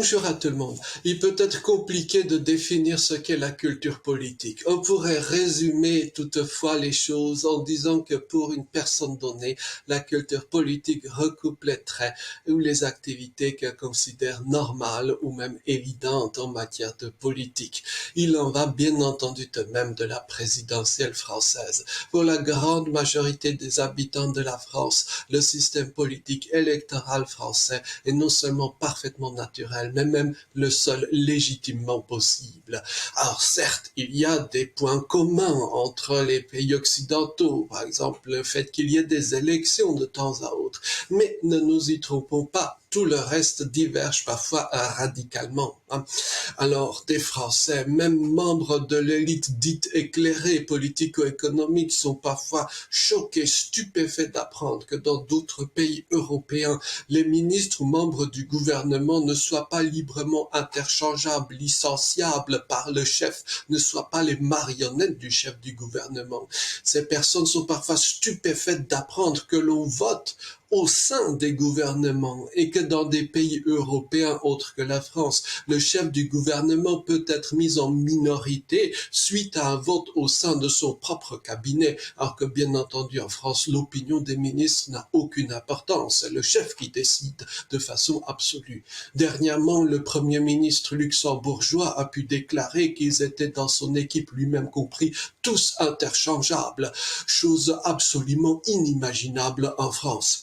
Bonjour à tout le monde. Il peut être compliqué de définir ce qu'est la culture politique. On pourrait résumer toutefois les choses en disant que pour une personne donnée, la culture politique recoupe les traits ou les activités qu'elle considère normales ou même évidentes en matière de politique. Il en va bien entendu de même de la présidentielle française. Pour la grande majorité des habitants de la France, le système politique électoral français est non seulement parfaitement naturel, mais même le seul légitimement possible. Alors certes, il y a des points communs entre les pays occidentaux, par exemple le fait qu'il y ait des élections de temps à autre, mais ne nous y trompons pas, tout le reste diverge parfois radicalement. Alors, des Français, même membres de l'élite dite éclairée politico-économique, sont parfois choqués, stupéfaits d'apprendre que dans d'autres pays européens, les ministres ou membres du gouvernement ne soient pas librement interchangeables, licenciables par le chef, ne soient pas les marionnettes du chef du gouvernement. Ces personnes sont parfois stupéfaites d'apprendre que l'on vote au sein des gouvernements et que dans des pays européens autres que la France, le chef du gouvernement peut être mis en minorité suite à un vote au sein de son propre cabinet, alors que bien entendu en France, l'opinion des ministres n'a aucune importance, c'est le chef qui décide de façon absolue. Dernièrement, le premier ministre luxembourgeois a pu déclarer qu'ils étaient dans son équipe, lui-même compris, tous interchangeables, chose absolument inimaginable en France.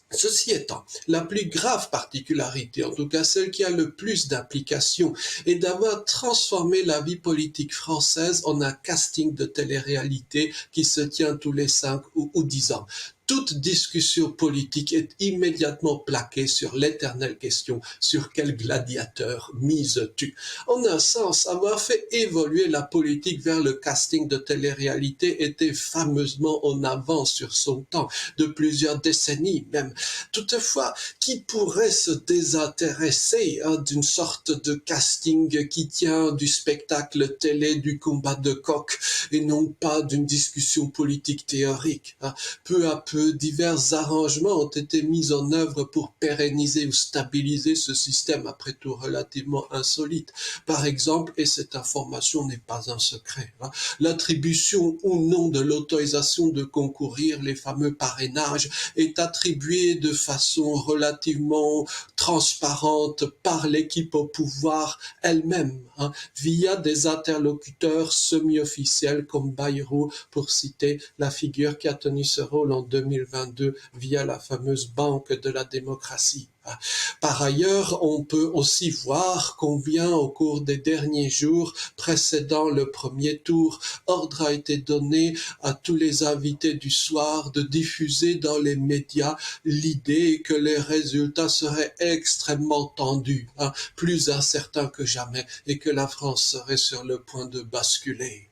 Ceci étant, la plus grave particularité, en tout cas celle qui a le plus d'implications, est d'avoir transformé la vie politique française en un casting de télé-réalité qui se tient tous les 5 ou 10 ans. Toute discussion politique est immédiatement plaquée sur l'éternelle question: sur quel gladiateur mises-tu? En un sens, avoir fait évoluer la politique vers le casting de télé-réalité était fameusement en avance sur son temps, de plusieurs décennies même. Toutefois, qui pourrait se désintéresser d'une sorte de casting qui tient du spectacle télé, du combat de coq, et non pas d'une discussion politique théorique? Peu à peu, divers arrangements ont été mis en œuvre pour pérenniser ou stabiliser ce système, après tout relativement insolite. Par exemple, et cette information n'est pas un secret, l'attribution ou non de l'autorisation de concourir, les fameux parrainages, est attribuée de façon relativement transparente par l'équipe au pouvoir elle-même, via des interlocuteurs semi-officiels comme Bayrou, pour citer la figure qui a tenu ce rôle en 2022 via la fameuse Banque de la démocratie. Par ailleurs, on peut aussi voir combien au cours des derniers jours précédant le premier tour, ordre a été donné à tous les invités du soir de diffuser dans les médias l'idée que les résultats seraient extrêmement tendus, plus incertains que jamais, et que la France serait sur le point de basculer.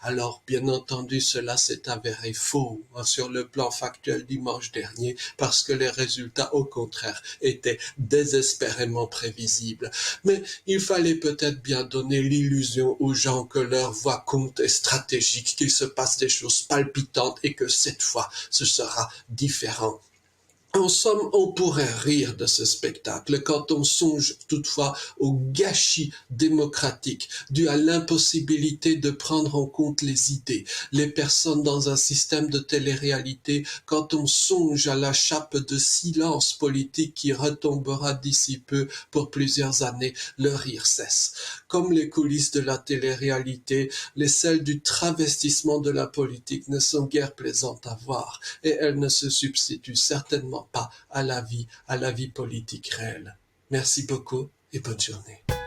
Alors, bien entendu, cela s'est avéré faux sur le plan factuel dimanche dernier, parce que les résultats, au contraire, étaient désespérément prévisibles. Mais il fallait peut-être bien donner l'illusion aux gens que leur voix compte et stratégique, qu'il se passe des choses palpitantes et que cette fois, ce sera différent. En somme, on pourrait rire de ce spectacle quand on songe toutefois au gâchis démocratique dû à l'impossibilité de prendre en compte les idées, les personnes dans un système de télé-réalité, quand on songe à la chape de silence politique qui retombera d'ici peu pour plusieurs années, le rire cesse. Comme les coulisses de la télé-réalité, les celles du travestissement de la politique ne sont guère plaisantes à voir, et elles ne se substituent certainement pas à la vie politique réelle. Merci beaucoup et bonne journée.